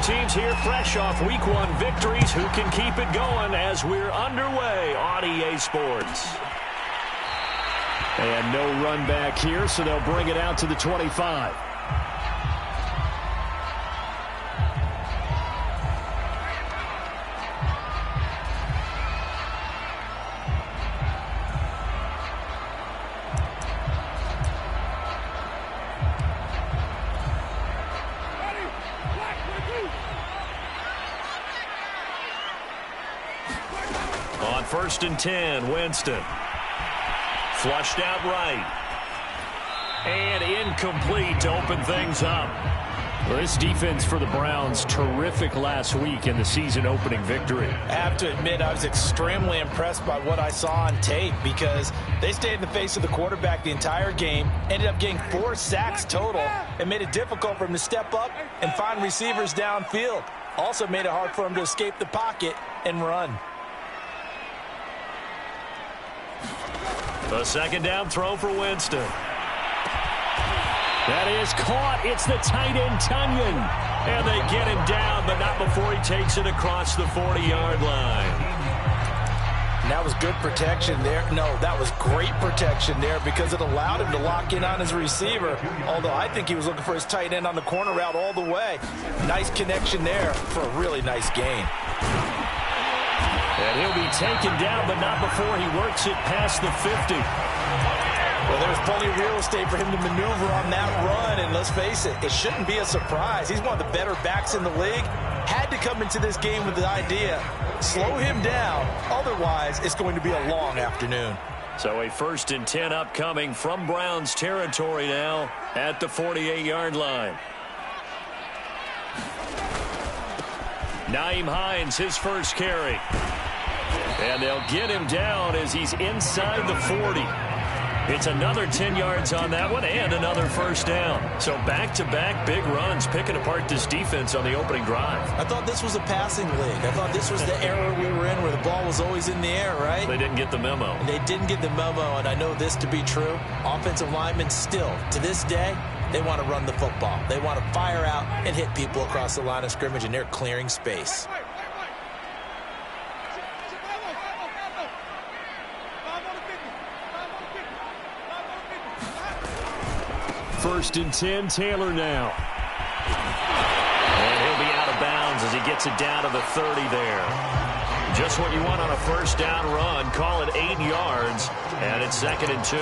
teams here fresh off Week 1 victories. Who can keep it going as we're underway on EA Sports? And no run back here, so they'll bring it out to the 25. On 1st and 10, Winston. Flushed out right. And incomplete to open things up. Well, this defense for the Browns, terrific last week in the season-opening victory. I have to admit, I was extremely impressed by what I saw on tape because they stayed in the face of the quarterback the entire game, ended up getting 4 sacks total, and made it difficult for him to step up and find receivers downfield. Also made it hard for him to escape the pocket and run. A second down throw for Winston. That is caught. It's the tight end, Tunyon. And they get him down, but not before he takes it across the 40-yard line. And that was good protection there. No, that was great protection there because it allowed him to lock in on his receiver, although I think he was looking for his tight end on the corner route all the way. Nice connection there for a really nice gain. And he'll be taken down, but not before he works it past the 50. Well, there's plenty of real estate for him to maneuver on that run, and let's face it, it shouldn't be a surprise. He's one of the better backs in the league. Had to come into this game with the idea, slow him down, otherwise it's going to be a long afternoon. So a 1st and 10 upcoming from Browns territory now at the 48-yard line. Nyheim Hines, his first carry. And they'll get him down as he's inside the 40. It's another 10 yards on that one and another first down. So back-to-back big runs picking apart this defense on the opening drive. I thought this was a passing league. I thought this was the era we were in where the ball was always in the air, right? They didn't get the memo. They didn't get the memo, and I know this to be true. Offensive linemen still, to this day, they want to run the football. They want to fire out and hit people across the line of scrimmage, and they're clearing space. First and 10, Taylor now. And he'll be out of bounds as he gets it down to the 30 there. Just what you want on a first down run. Call it 8 yards, and it's 2nd and 2.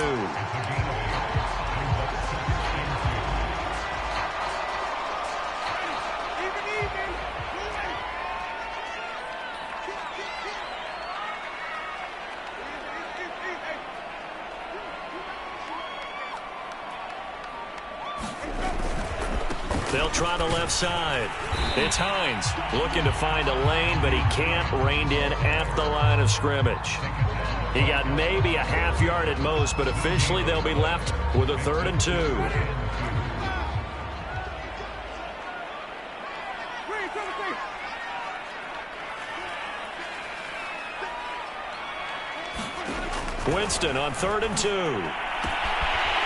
They'll try the left side. It's Hines looking to find a lane, but he can't. Reined in at the line of scrimmage. He got maybe a half yard at most, but officially they'll be left with a 3rd and 2. Winston on 3rd and 2.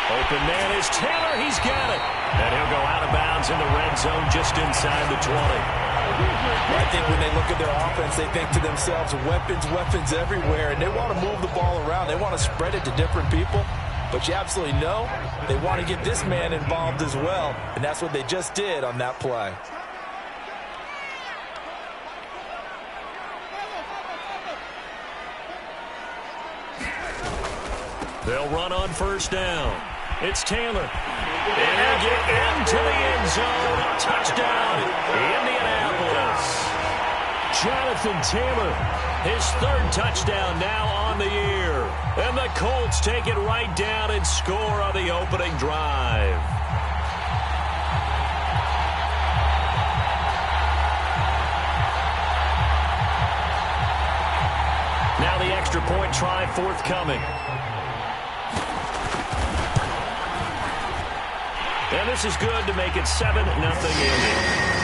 Open man is Taylor. He's got it. And he'll go out of bounds in the red zone just inside the 20. I think when they look at their offense, they think to themselves, weapons, weapons everywhere, and they want to move the ball around. They want to spread it to different people. But you absolutely know they want to get this man involved as well, and that's what they just did on that play. They'll run on first down. It's Taylor. And he'll get into the end zone. Touchdown, Indianapolis. Jonathan Taylor, his 3rd touchdown now on the year. And the Colts take it right down and score on the opening drive. Now the extra point try forthcoming. And this is good to make it 7-0 Indy.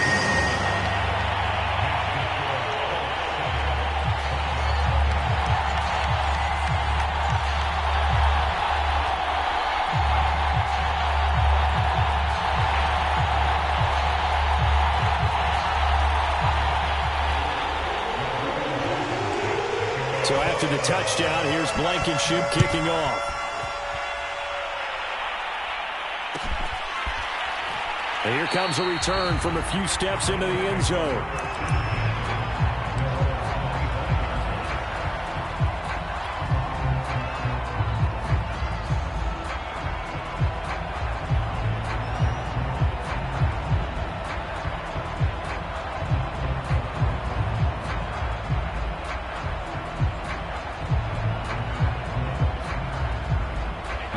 So after the touchdown, here's Blankenship kicking off. And here comes a return from a few steps into the end zone.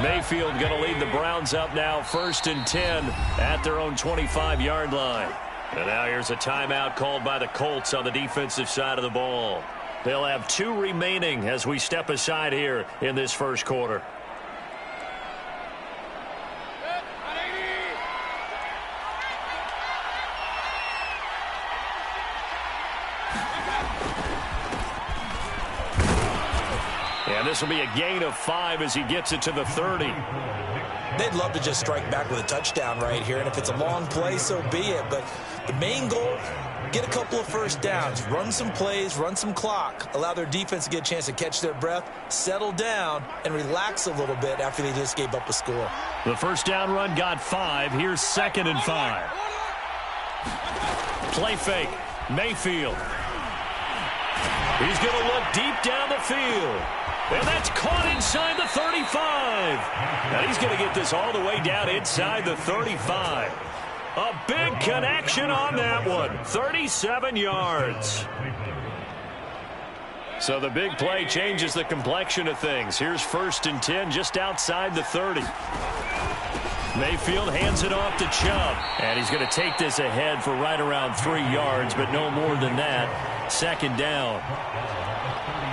Mayfield going to lead the Browns up now, 1st and 10 at their own 25-yard line. And now here's a timeout called by the Colts on the defensive side of the ball. They'll have 2 remaining as we step aside here in this first quarter. And this will be a gain of 5 as he gets it to the 30. They'd love to just strike back with a touchdown right here, and if it's a long play, so be it. But the main goal, get a couple of first downs, run some plays, run some clock, allow their defense to get a chance to catch their breath, settle down, and relax a little bit after they just gave up a score. The first down run got 5. Here's 2nd and 5. Play fake. Mayfield. He's going to look deep down the field. And that's caught inside the 35. And he's going to get this all the way down inside the 35. A big connection on that one. 37 yards. So the big play changes the complexion of things. Here's 1st and 10 just outside the 30. Mayfield hands it off to Chubb. And he's going to take this ahead for right around 3 yards, but no more than that. 2nd down.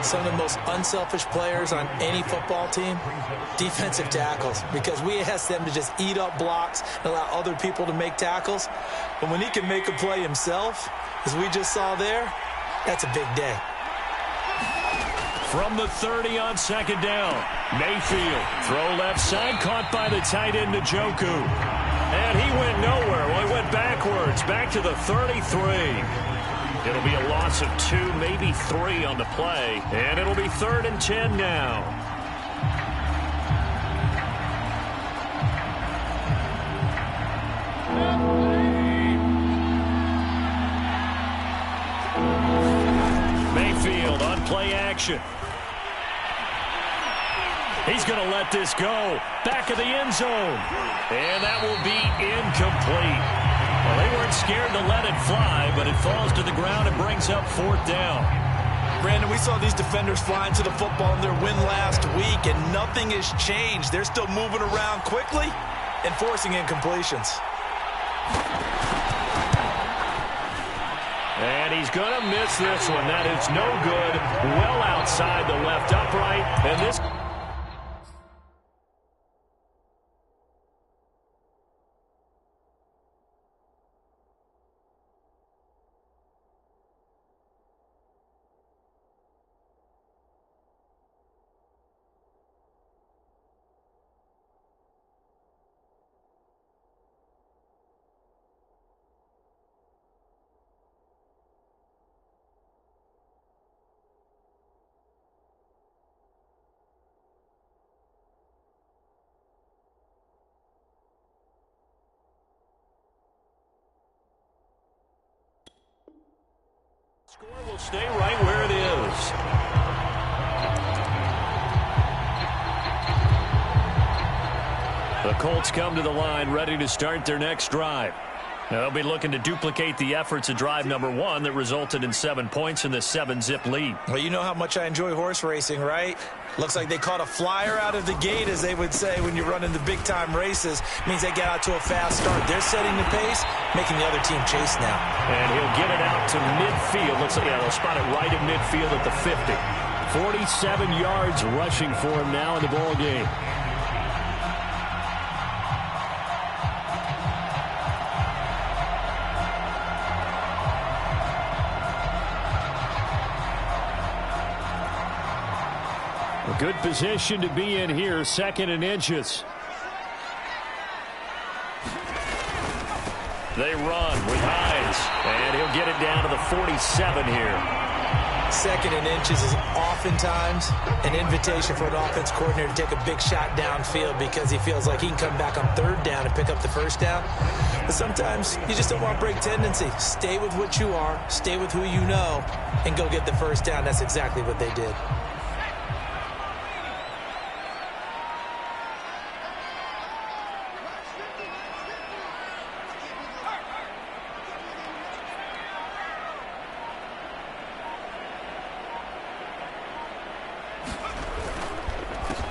Some of the most unselfish players on any football team, defensive tackles, because we ask them to just eat up blocks and allow other people to make tackles. But when he can make a play himself, as we just saw there, that's a big day. From the 30 on 2nd down, Mayfield, throw left side, caught by the tight end Njoku. And he went nowhere. Well, he went backwards, back to the 33. It'll be a loss of 2, maybe 3 on the play. And it'll be 3rd and 10 now. Mayfield on play action. He's going to let this go. Back of the end zone. And that will be incomplete. Well, they weren't scared to let it fly, but it falls to the ground and brings up 4th down. Brandon, we saw these defenders flying to the football in their win last week, and nothing has changed. They're still moving around quickly and forcing incompletions. And he's going to miss this one. That is no good. Well outside the left upright. And this... Score will stay right where it is. The Colts come to the line ready to start their next drive. Now they'll be looking to duplicate the efforts of drive number 1 that resulted in 7 points in the 7-zip lead. Well, you know how much I enjoy horse racing, right? Looks like they caught a flyer out of the gate, as they would say when you're running the big-time races. Means they get out to a fast start. They're setting the pace, making the other team chase now. And he'll get it out to midfield. Looks like they'll spot it right at midfield at the 50. 47 yards rushing for him now in the ball game. A good position to be in here, 2nd and inches. They run with Hines, and he'll get it down to the 47 here. Second and inches is oftentimes an invitation for an offense coordinator to take a big shot downfield because he feels like he can come back on third down and pick up the first down. But sometimes you just don't want to break tendency. Stay with what you are, stay with who you know, and go get the first down. That's exactly what they did.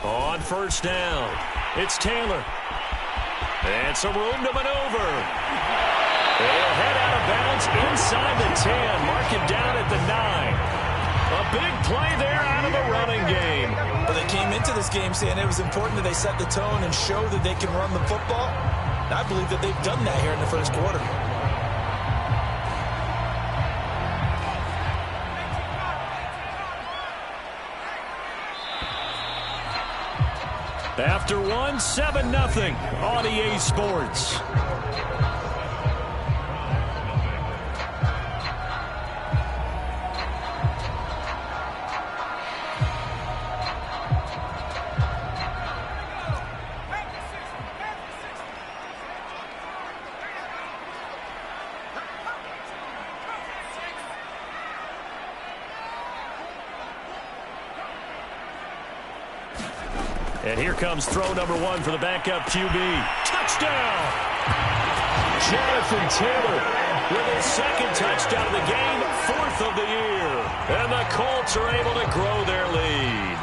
On first down, it's Taylor. And some room to maneuver. They'll head out of bounds inside the 10. Mark him down at the 9. A big play there out of the running game. Well, they came into this game saying it was important that they set the tone and show that they can run the football. And I believe that they've done that here in the first quarter. After one, 7-0 on EA Sports. And here comes throw number 1 for the backup QB. Touchdown! Jonathan Taylor with his second touchdown of the game, 4th of the year. And the Colts are able to grow their lead.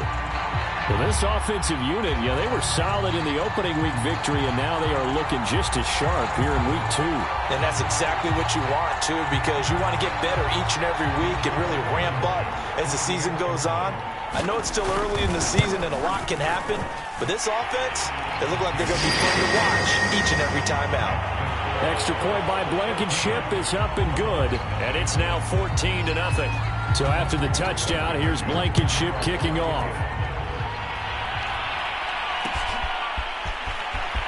Well, this offensive unit, they were solid in the opening week victory, and now they are looking just as sharp here in week 2. And that's exactly what you want, too, because you want to get better each and every week and really ramp up as the season goes on. I know it's still early in the season and a lot can happen, but this offense, they look like they're going to be fun to watch each and every time out. Extra point by Blankenship is up and good, and it's now 14-0. So after the touchdown, here's Blankenship kicking off.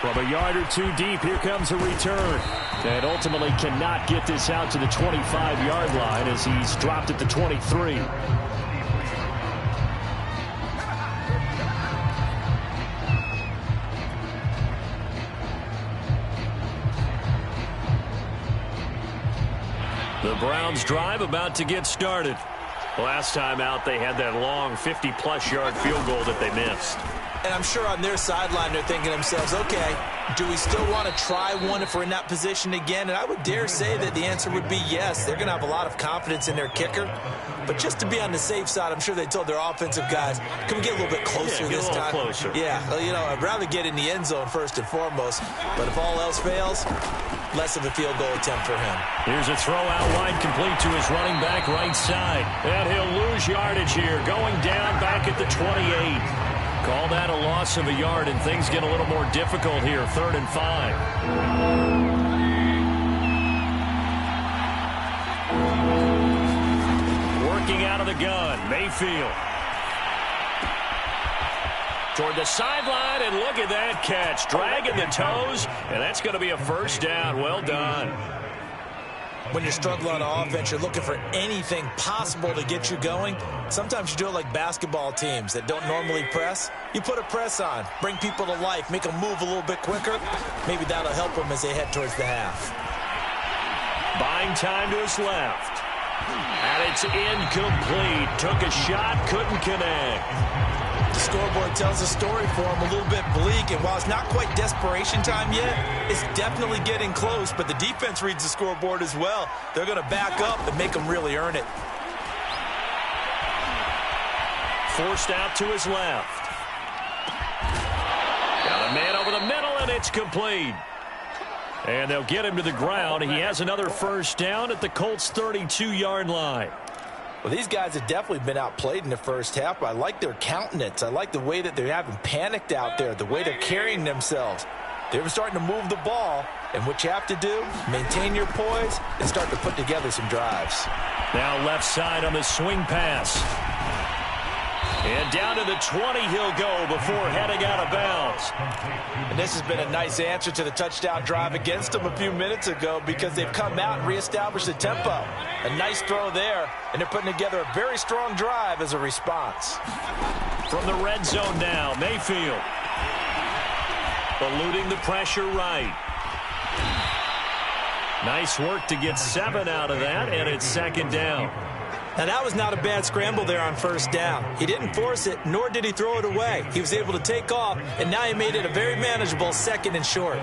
From a yard or two deep, here comes a return. And ultimately cannot get this out to the 25-yard line as he's dropped at the 23. The Browns drive about to get started. Last time out, they had that long 50-plus yard field goal that they missed. And I'm sure on their sideline, they're thinking to themselves, okay, do we still want to try one if we're in that position again? And I would dare say that the answer would be yes. They're going to have a lot of confidence in their kicker. But just to be on the safe side, I'm sure they told their offensive guys, can we get a little bit closer this time? Closer. Yeah, well, I'd rather get in the end zone first and foremost. But if all else fails, less of a field goal attempt for him. Here's a throw out wide complete to his running back right side. And he'll lose yardage here, going down back at the 28. Call that a loss of a yard, and things get a little more difficult here, 3rd and 5. Working out of the gun, Mayfield. Toward the sideline, and look at that catch. Dragging the toes, and that's going to be a first down. Well done. When you're struggling on offense, you're looking for anything possible to get you going. Sometimes you do it like basketball teams that don't normally press. You put a press on, bring people to life, make them move a little bit quicker. Maybe that'll help them as they head towards the half. Buying time to his left. And it's incomplete. Took a shot, couldn't connect. The scoreboard tells a story for him, a little bit bleak, and while it's not quite desperation time yet, it's definitely getting close, but the defense reads the scoreboard as well. They're going to back up and make them really earn it. Forced out to his left. Got a man over the middle, and it's complete. And they'll get him to the ground. He has another first down at the Colts' 32-yard line. Well, these guys have definitely been outplayed in the first half, but I like their countenance. I like the way that they're having panicked out there, the way they're carrying themselves. They're starting to move the ball, and what you have to do, maintain your poise and start to put together some drives. Now left side on the swing pass. And down to the 20 he'll go before heading out of bounds. And this has been a nice answer to the touchdown drive against them a few minutes ago because they've come out and reestablished the tempo. A nice throw there, and they're putting together a very strong drive as a response. From the red zone now, Mayfield. Eluding the pressure right. Nice work to get 7 out of that, and it's second down. Now, that was not a bad scramble there on first down. He didn't force it, nor did he throw it away. He was able to take off, and now he made it a very manageable second and short.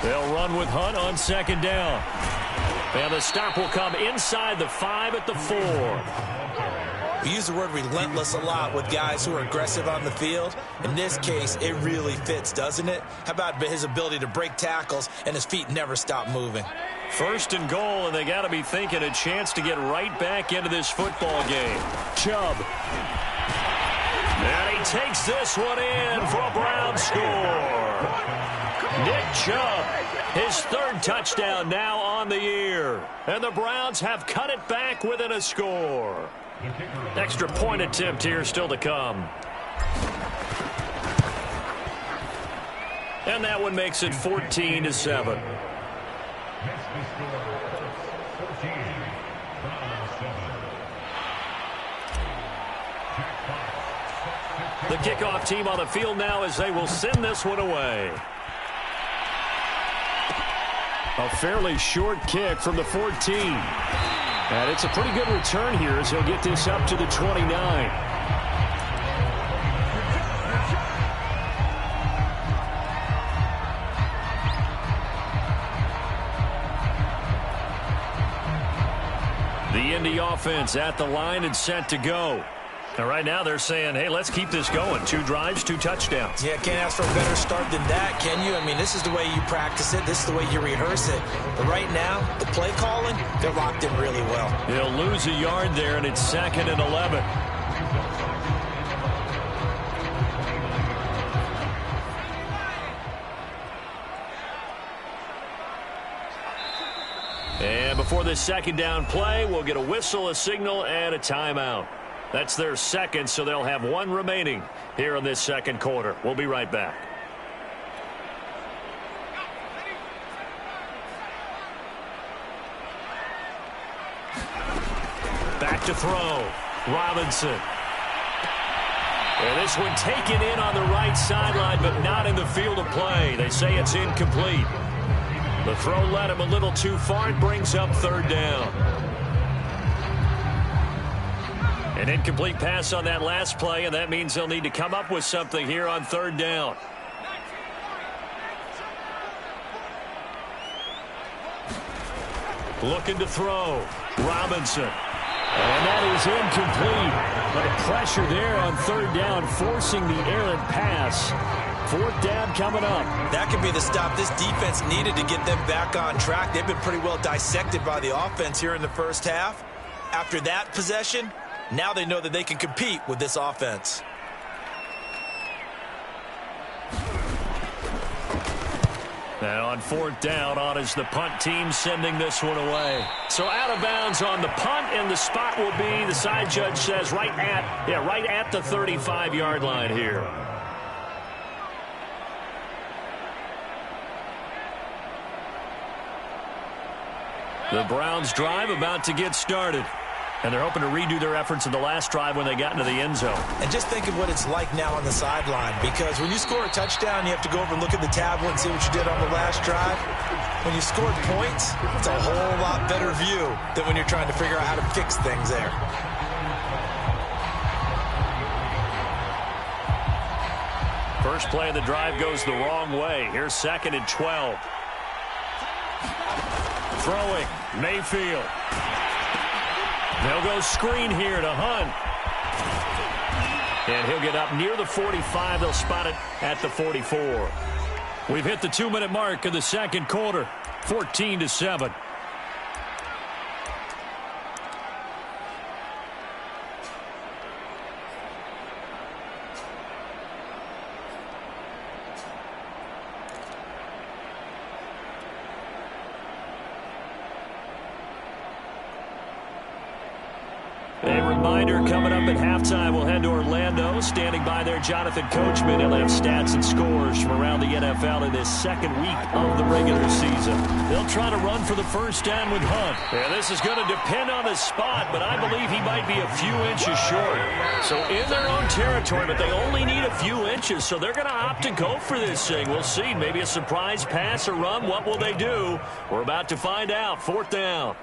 They'll run with Hunt on second down. And the stop will come inside the 5 at the 4. We use the word relentless a lot with guys who are aggressive on the field. In this case, it really fits, doesn't it? How about his ability to break tackles and his feet never stop moving? First and goal, and they got to be thinking a chance to get right back into this football game. Chubb. And he takes this one in for a Brown score. Nick Chubb, his 3rd touchdown now on the year. And the Browns have cut it back within a score. Extra point attempt here still to come. And that one makes it 14-7. The kickoff team on the field now as they will send this one away. A fairly short kick from the 14. And it's a pretty good return here as he'll get this up to the 29. The Indy offense at the line and set to go. And right now they're saying, hey, let's keep this going. 2 drives, 2 touchdowns. Yeah, can't ask for a better start than that, can you? I mean, this is the way you practice it. This is the way you rehearse it. But right now, the play calling, they're locked in really well. They'll lose a yard there, and it's 2nd and 11. And before this second down play, we'll get a whistle, a signal, and a timeout. That's their second, so they'll have 1 remaining here in this second quarter. We'll be right back. Back to throw. Robinson. And this one taken in on the right sideline, but not in the field of play. They say it's incomplete. The throw led him a little too far. It brings up 3rd down. An incomplete pass on that last play, and that means they'll need to come up with something here on 3rd down. Looking to throw. Robinson. And that is incomplete. But a pressure there on 3rd down, forcing the errant pass. 4th down coming up. That could be the stop this defense needed to get them back on track. They've been pretty well dissected by the offense here in the first half. After that possession, now they know that they can compete with this offense. And on 4th down, on is the punt team sending this one away. So out of bounds on the punt, and the spot will be, the side judge says, right at the 35-yard line here. The Browns drive about to get started. And they're hoping to redo their efforts in the last drive when they got into the end zone. And just think of what it's like now on the sideline, because when you score a touchdown, you have to go over and look at the tablet and see what you did on the last drive. When you scored points, it's a whole lot better view than when you're trying to figure out how to fix things there. First play of the drive goes the wrong way. Here's 2nd and 12. Throwing, Mayfield. They'll go screen here to Hunt. And he'll get up near the 45. They'll spot it at the 44. We've hit the 2-minute mark in the second quarter. 14-7. A reminder, coming up at halftime, we'll head to Orlando. Standing by there, Jonathan Coachman. He'll have stats and scores from around the NFL in this second week of the regular season. They'll try to run for the first down with Hunt. Yeah, this is going to depend on the spot, but I believe he might be a few inches short. So in their own territory, but they only need a few inches, so they're going to opt to go for this thing. We'll see. Maybe a surprise pass or run. What will they do? We're about to find out. Fourth down.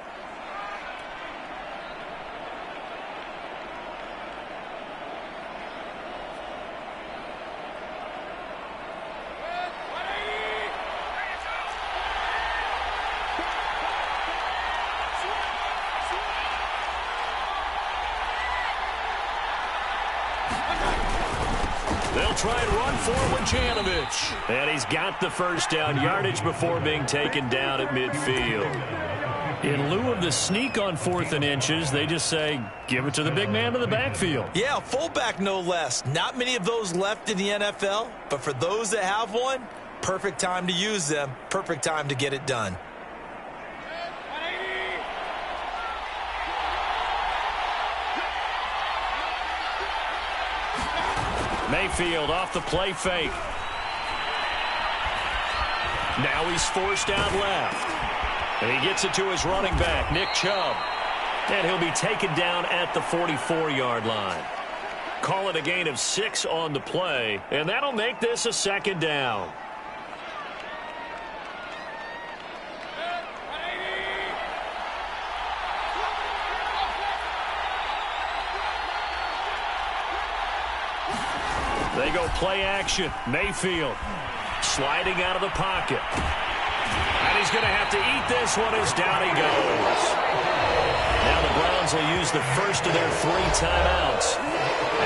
They'll try and run for it with Janovich. And he's got the first down yardage before being taken down at midfield. In lieu of the sneak on 4th and inches, they just say, give it to the big man in the backfield. Yeah, fullback no less. Not many of those left in the NFL, but for those that have one, perfect time to use them, perfect time to get it done. Mayfield off the play fake. Now he's forced out left. And he gets it to his running back, Nick Chubb. And he'll be taken down at the 44-yard line. Call it a gain of 6 on the play, and that'll make this a second down. They go play action. Mayfield sliding out of the pocket. And he's going to have to eat this one as down he goes. Now the Browns will use the first of their 3 timeouts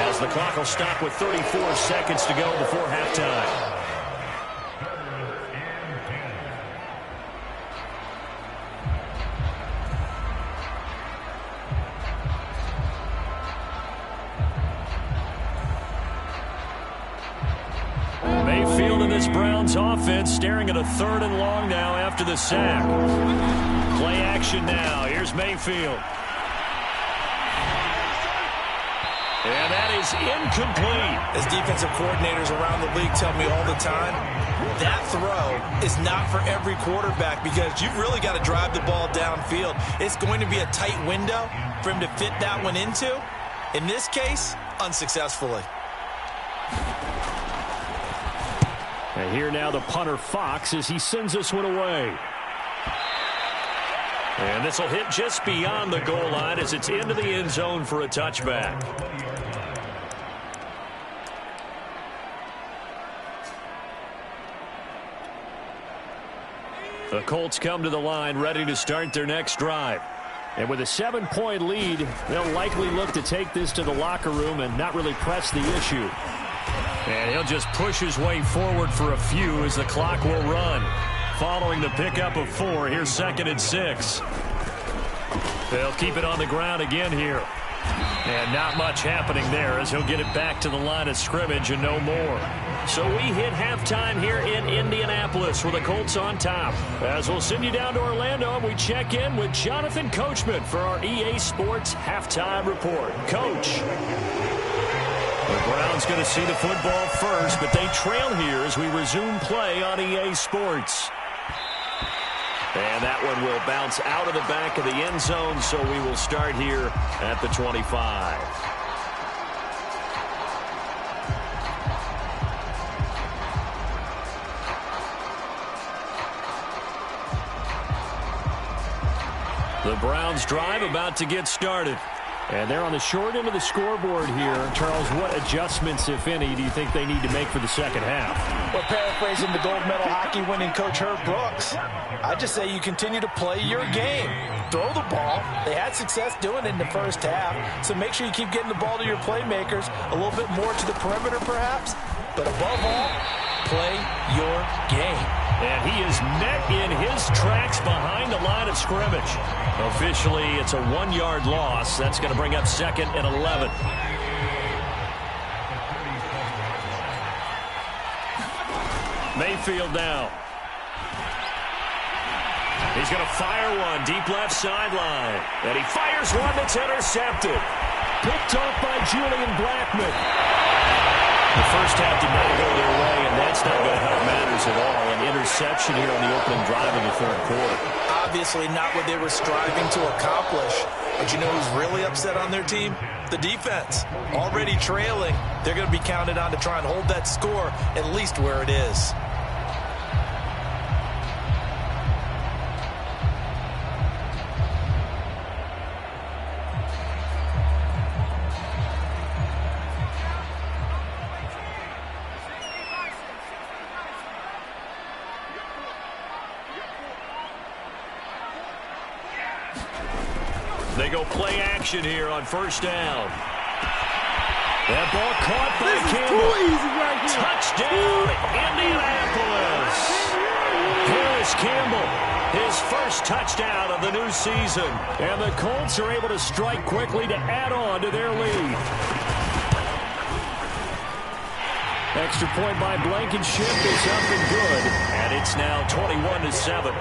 as the clock will stop with 34 seconds to go before halftime. Mayfield in this Browns offense staring at a 3rd and long now after the sack. Play action now. Here's Mayfield. And that is incomplete. As defensive coordinators around the league tell me all the time, that throw is not for every quarterback because you've really got to drive the ball downfield. It's going to be a tight window for him to fit that one into. In this case, unsuccessfully. And here now the punter Fox as he sends this one away. And this will hit just beyond the goal line as it's into the end zone for a touchback. The Colts come to the line ready to start their next drive. And with a 7-point lead, they'll likely look to take this to the locker room and not really press the issue. And he'll just push his way forward for a few as the clock will run. Following the pickup of 4, here's 2nd and 6. They'll keep it on the ground again here. And not much happening there as he'll get it back to the line of scrimmage and no more. So we hit halftime here in Indianapolis with the Colts on top. As we'll send you down to Orlando and we check in with Jonathan Coachman for our EA Sports Halftime Report. Coach. The Browns going to see the football first, but they trail here as we resume play on EA Sports. And that one will bounce out of the back of the end zone, so we will start here at the 25. The Browns drive about to get started. And they're on the short end of the scoreboard here. Charles, what adjustments, if any, do you think they need to make for the second half? Well, paraphrasing the gold medal hockey winning coach Herb Brooks, I just say you continue to play your game. Throw the ball. They had success doing it in the first half, so make sure you keep getting the ball to your playmakers, a little bit more to the perimeter perhaps, but above all, play your game. And he is met in his tracks behind the line of scrimmage. Officially, it's a 1-yard loss. That's going to bring up 2nd and 11. Mayfield now. He's going to fire one deep left sideline. And he fires one that's intercepted. Picked off by Julian Blackmon. The first half did not go their way, and that's not going to help matters at all. An interception here on the opening drive in the third quarter. Obviously not what they were striving to accomplish. But you know who's really upset on their team? The defense. Already trailing. They're going to be counted on to try and hold that score at least where it is. They go play action here on first down. That ball caught by Campbell. Right, touchdown, Indianapolis. Harris Campbell, his first touchdown of the new season. And the Colts are able to strike quickly to add on to their lead. Extra point by Blankenship is up and good. And it's now 21-7.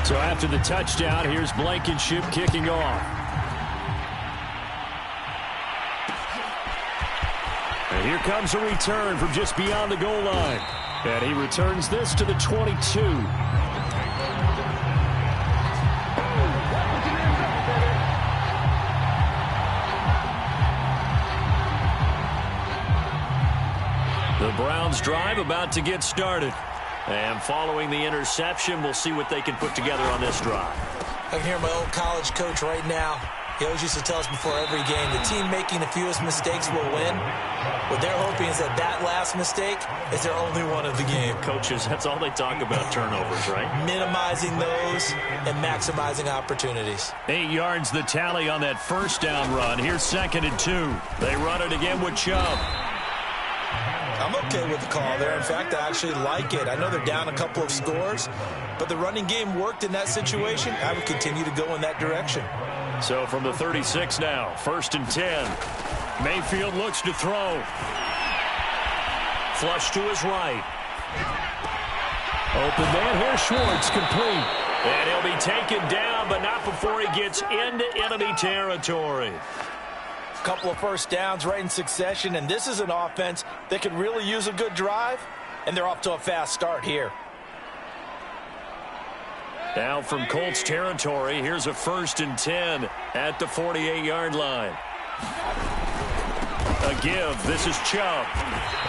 So after the touchdown, here's Blankenship kicking off. And here comes a return from just beyond the goal line. And he returns this to the 22. The Browns drive about to get started. And following the interception, we'll see what they can put together on this drive. I can hear my old college coach right now. He always used to tell us before every game, the team making the fewest mistakes will win. What they're hoping is that that last mistake is their only one of the game. Coaches, that's all they talk about, turnovers, right? Minimizing those and maximizing opportunities. 8 yards the tally on that first down run. Here's 2nd and 2. They run it again with Chubb. I'm okay with the call there. In fact, I actually like it. I know they're down a couple of scores, but the running game worked in that situation. I would continue to go in that direction. So from the 36 now, 1st and 10. Mayfield looks to throw. Flush to his right. Open man here, Schwartz, complete. And he'll be taken down, but not before he gets into enemy territory. Couple of first downs right in succession, and this is an offense that could really use a good drive, and they're off to a fast start here. Now from Colts territory, here's a 1st and 10 at the 48-yard line. A give. This is Chubb.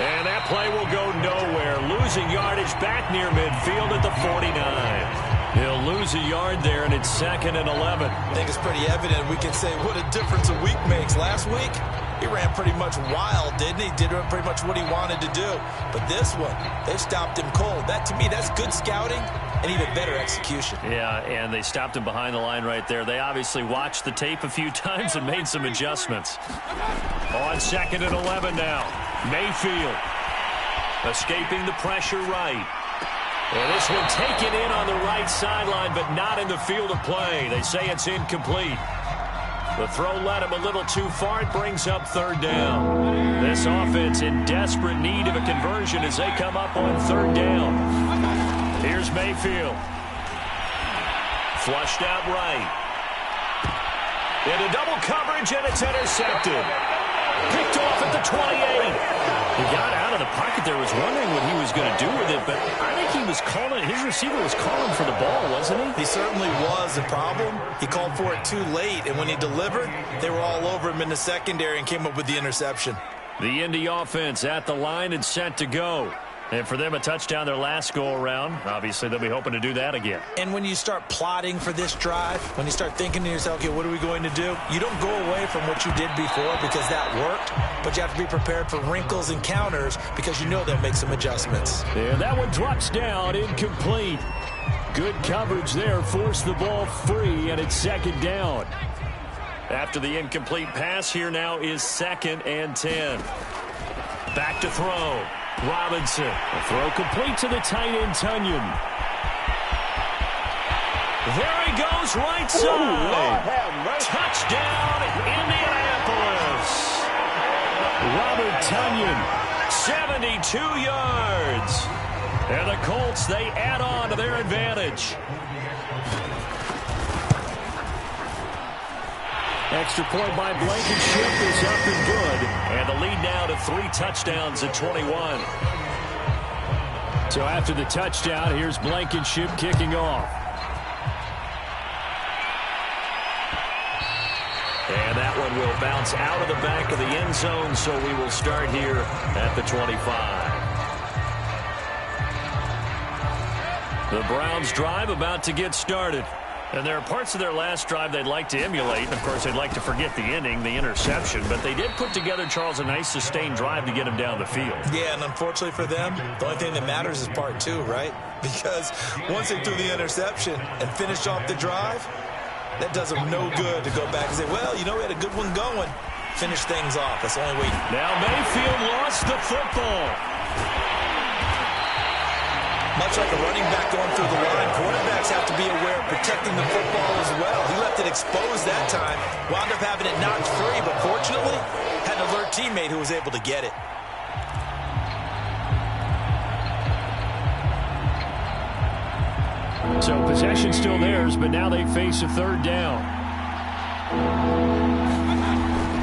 And that play will go nowhere. Losing yardage back near midfield at the 49. He'll lose a yard there, and it's 2nd and 11. I think it's pretty evident. We can say what a difference a week makes. Last week, he ran pretty much wild, didn't he? Did pretty much what he wanted to do. But this one, they stopped him cold. That, to me, that's good scouting and even better execution. Yeah, and they stopped him behind the line right there. They obviously watched the tape a few times and made some adjustments. On 2nd and 11 now. Mayfield escaping the pressure right. And this one taken in on the right sideline, but not in the field of play. They say it's incomplete. The throw led him a little too far. It brings up 3rd down. This offense in desperate need of a conversion as they come up on 3rd down. Here's Mayfield. Flushed out right. Into double coverage, and it's intercepted. Picked off at the 28. He got out of the pocket there, was wondering what he was going to do with it, but I think he was calling, his receiver was calling for the ball, wasn't he? He certainly was. The problem, he called for it too late, and when he delivered, they were all over him in the secondary and came up with the interception. The Indy offense at the line and set to go. And for them, a touchdown their last go-around. Obviously, they'll be hoping to do that again. And when you start plotting for this drive, when you start thinking to yourself, okay, what are we going to do? You don't go away from what you did before because that worked, but you have to be prepared for wrinkles and counters because you know they'll make some adjustments. And that one drops down, incomplete. Good coverage there, forced the ball free, and it's 2nd down. After the incomplete pass, here now is 2nd and 10. Back to throw. Robinson. A throw complete to the tight end, Tunyon. There he goes, right side. Touchdown, Indianapolis. Robert Tunyon, 72 yards. And the Colts, they add on to their advantage. Extra point by Blankenship is up and good. And the lead now to 3 touchdowns at 21. So after the touchdown, here's Blankenship kicking off. And that one will bounce out of the back of the end zone, so we will start here at the 25. The Browns drive about to get started. And there are parts of their last drive they'd like to emulate. Of course, they'd like to forget the ending, the interception. But they did put together, Charles, a nice sustained drive to get him down the field. Yeah, and unfortunately for them, the only thing that matters is part 2, right? Because once they threw the interception and finished off the drive, that does them no good to go back and say, well, you know, we had a good one going. Finish things off. That's the only way. Now Mayfield lost the football. Much like a running back going through the line, quarterbacks have to be aware of protecting the football as well. He left it exposed that time, wound up having it knocked free, but fortunately, had an alert teammate who was able to get it. So possession still theirs, but now they face a 3rd down.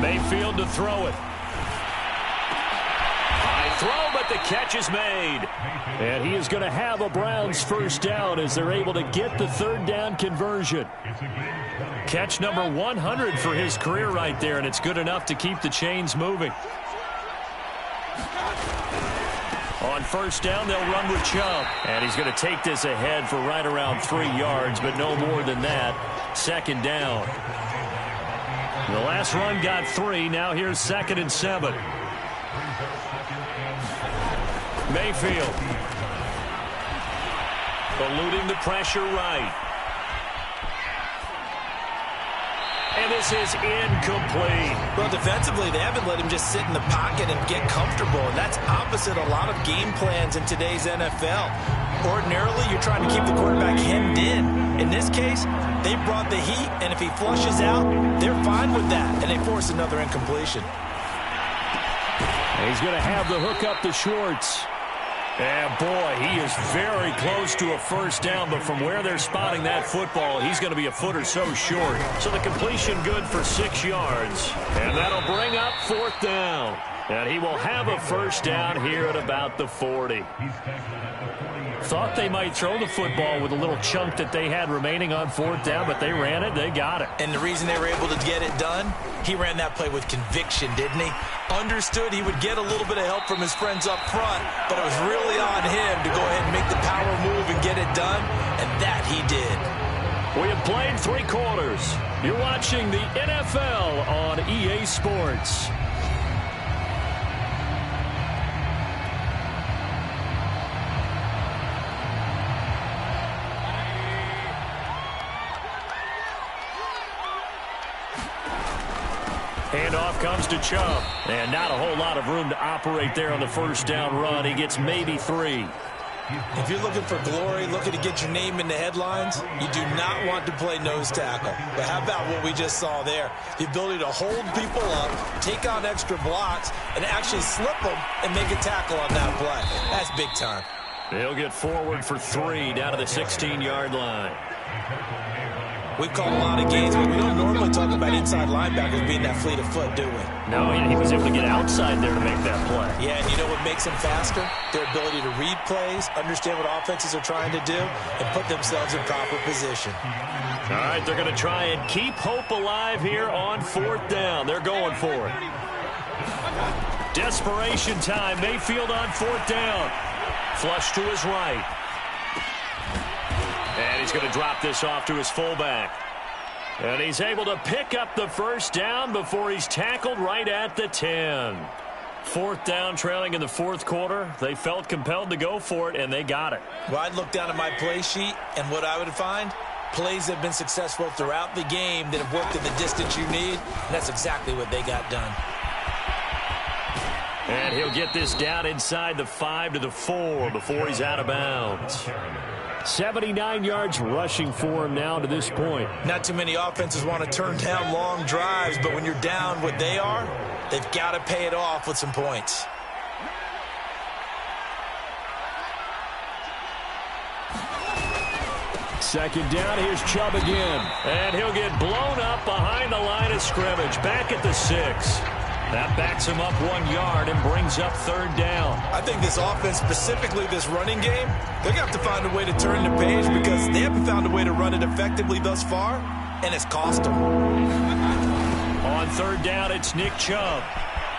Mayfield to throw it. High throw, but the catch is made. And he is going to have a Browns 1st down as they're able to get the 3rd down conversion. Catch number 100 for his career right there, and it's good enough to keep the chains moving. On 1st down, they'll run with Chubb. And he's going to take this ahead for right around 3 yards, but no more than that. 2nd down. The last run got 3. Now here's 2nd and 7. Mayfield. Eluding the pressure right. And this is incomplete. Well, defensively, they haven't let him just sit in the pocket and get comfortable. And that's opposite a lot of game plans in today's NFL. Ordinarily, you're trying to keep the quarterback hemmed in. In this case, they brought the heat, and if he flushes out, they're fine with that. And they force another incompletion. And he's going to have the hook up to Schwartz. And, boy, he is very close to a 1st down, but from where they're spotting that football, he's going to be a foot or so short. So the completion good for 6 yards. And that'll bring up 4th down. And he will have a 1st down here at about the 40. Thought they might throw the football with a little chunk that they had remaining on 4th down, but they ran it, they got it. And the reason they were able to get it done, he ran that play with conviction, didn't he? Understood he would get a little bit of help from his friends up front, but it was really on him to go ahead and make the power move and get it done, and that he did. We have played 3 quarters. You're watching the NFL on EA Sports. Handoff comes to Chubb. And not a whole lot of room to operate there on the 1st down run. He gets maybe 3. If you're looking for glory, looking to get your name in the headlines, you do not want to play nose tackle. But how about what we just saw there? The ability to hold people up, take on extra blocks, and actually slip them and make a tackle on that play. That's big time. They'll get forward for 3 down to the 16-yard line. We've called a lot of games, but we don't normally talk about inside linebackers being that fleet of foot, do we? No, he was able to get outside there to make that play. Yeah, and you know what makes them faster? Their ability to read plays, understand what offenses are trying to do, and put themselves in proper position. All right, they're going to try and keep hope alive here on 4th down. They're going for it. Desperation time. Mayfield on 4th down. Flush to his right. And he's going to drop this off to his fullback. And he's able to pick up the 1st down before he's tackled right at the 10. 4th down, trailing in the 4th quarter. They felt compelled to go for it, and they got it. Well, I'd look down at my play sheet, and what I would find, plays that have been successful throughout the game that have worked in the distance you need, and that's exactly what they got done. And he'll get this down inside the 5 to the 4 before he's out of bounds. 79 yards rushing for him now to this point. Not too many offenses want to turn down long drives, but when you're down what they are, they've got to pay it off with some points. Second down, here's Chubb again. And he'll get blown up behind the line of scrimmage. Back at the 6. That backs him up 1 yard and brings up third down. I think this offense, specifically this running game, they're going to have to find a way to turn the page because they haven't found a way to run it effectively thus far, and it's cost them. On third down, it's Nick Chubb.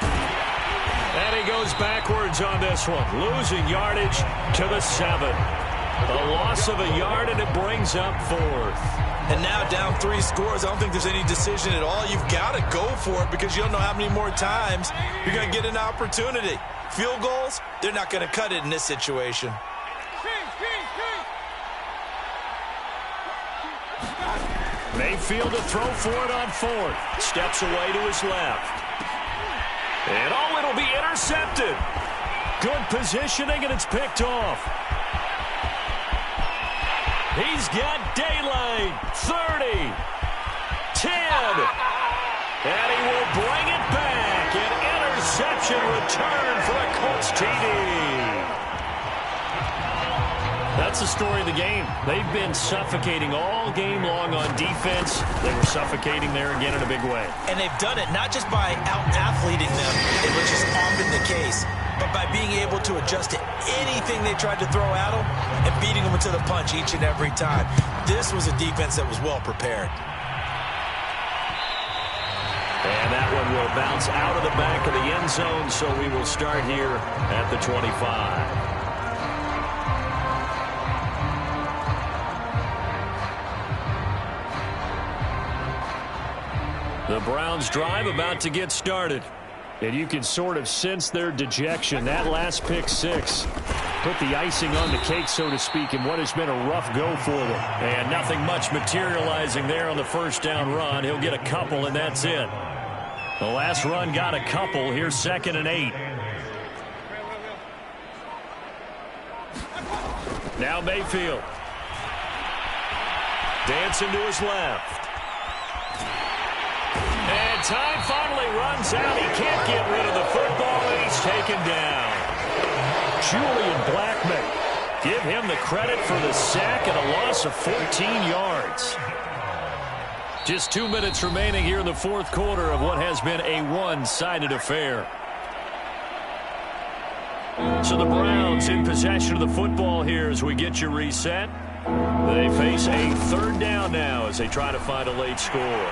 And he goes backwards on this one, losing yardage to the 7. A loss of a yard, and it brings up fourth. And now down 3 scores. I don't think there's any decision at all. You've got to go for it because you don't know how many more times you're going to get an opportunity. Field goals, they're not going to cut it in this situation. Mayfield to throw for it on fourth. Steps away to his left. And it'll be intercepted. Good positioning, and it's picked off. He's got daylight. 30. 10. And he will bring it back. An interception return for a Colts TD. That's the story of the game. They've been suffocating all game long on defense. They were suffocating there again in a big way. And they've done it not just by out-athleting them, which is often the case, but by being able to adjust to anything they tried to throw at them and beating them to the punch each and every time. This was a defense that was well prepared. And that one will bounce out of the back of the end zone, so we will start here at the 25. The Browns drive about to get started. And you can sort of sense their dejection. That last pick 6 put the icing on the cake, so to speak, in what has been a rough go for them. And nothing much materializing there on the first down run. He'll get a couple, and that's it. The last run got a couple. Here's 2nd and 8. Now Mayfield. Dancing to his left. And time finally runs out. He can't get rid of the football, and he's taken down. Julian Blackman. Give him the credit for the sack and a loss of 14 yards. Just 2 minutes remaining here in the fourth quarter of what has been a one-sided affair. So the Browns in possession of the football here as we get you reset. They face a third down now as they try to find a late score.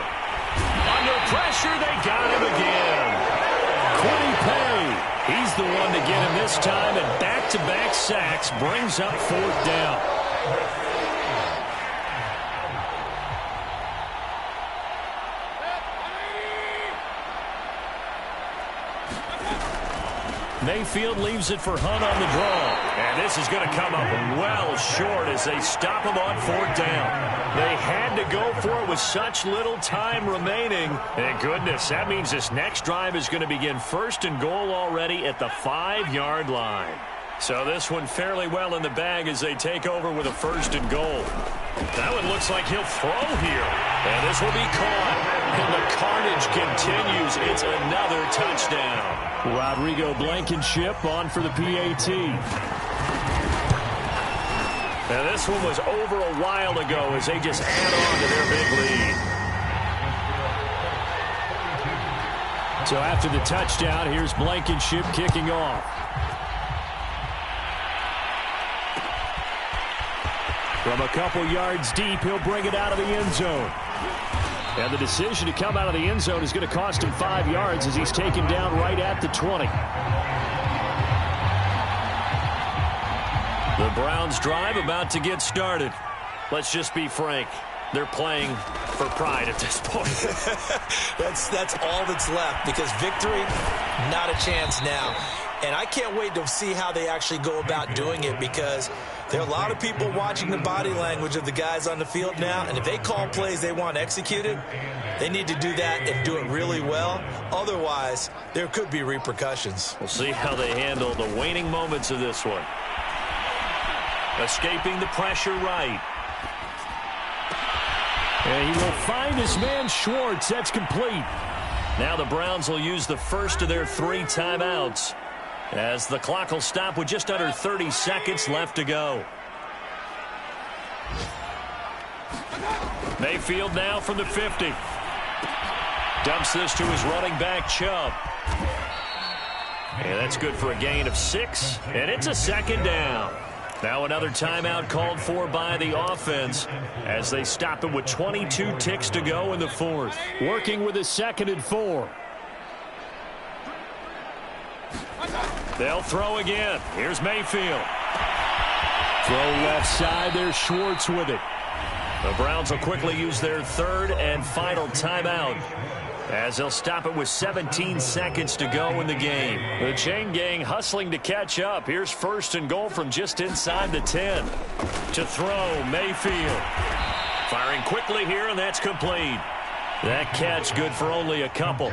Under pressure, they got him again. Quiddy Pay, he's the one to get him this time, and back-to-back sacks brings up fourth down. Mayfield leaves it for Hunt on the draw. And this is going to come up well short as they stop him on fourth down. They had to go for it with such little time remaining. And goodness, that means this next drive is going to begin 1st and goal already at the 5-yard line. So this one fairly well in the bag as they take over with a 1st and goal. That one looks like he'll throw here. And this will be caught. And the carnage continues. It's another touchdown. Rodrigo Blankenship on for the PAT. Now this one was over a while ago as they just add on to their big lead. So after the touchdown, here's Blankenship kicking off. From a couple yards deep, he'll bring it out of the end zone. And the decision to come out of the end zone is going to cost him 5 yards as he's taken down right at the 20. The Browns drive about to get started. Let's just be frank. They're playing for pride at this point. That's all that's left because victory, not a chance now. And I can't wait to see how they actually go about doing it because there are a lot of people watching the body language of the guys on the field now. And if they call plays they want executed, they need to do that and do it really well. Otherwise, there could be repercussions. We'll see how they handle the waning moments of this one. Escaping the pressure right. And he will find his man Schwartz. That's complete. Now the Browns will use the first of their 3 timeouts as the clock will stop with just under 30 seconds left to go. Mayfield now from the 50. Dumps this to his running back, Chubb. And that's good for a gain of 6. And it's a second down. Now another timeout called for by the offense as they stop it with 22 ticks to go in the fourth. Working with a 2nd and 4. They'll throw again. Here's Mayfield. Throw left side. There's Schwartz with it. The Browns will quickly use their 3rd and final timeout as they'll stop it with 17 seconds to go in the game. The chain gang hustling to catch up. Here's 1st and goal from just inside the 10. To throw, Mayfield. Firing quickly here, and that's complete. That catch good for only a couple.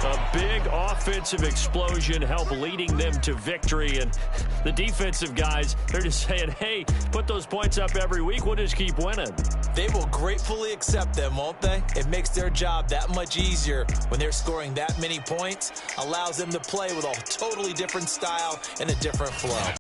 A big offensive explosion helped leading them to victory. And the defensive guys, they're just saying, hey, put those points up every week. We'll just keep winning. They will gratefully accept them, won't they? It makes their job that much easier when they're scoring that many points. Allows them to play with a totally different style and a different flow.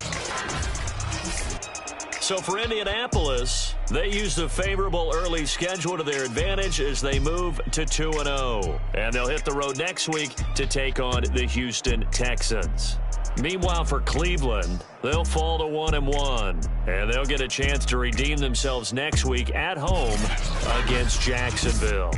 So for Indianapolis, they use the favorable early schedule to their advantage as they move to 2-0. And they'll hit the road next week to take on the Houston Texans. Meanwhile, for Cleveland, they'll fall to 1-1. And they'll get a chance to redeem themselves next week at home against Jacksonville.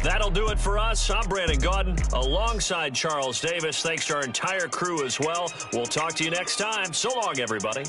That'll do it for us. I'm Brandon Gaudin alongside Charles Davis. Thanks to our entire crew as well. We'll talk to you next time. So long, everybody.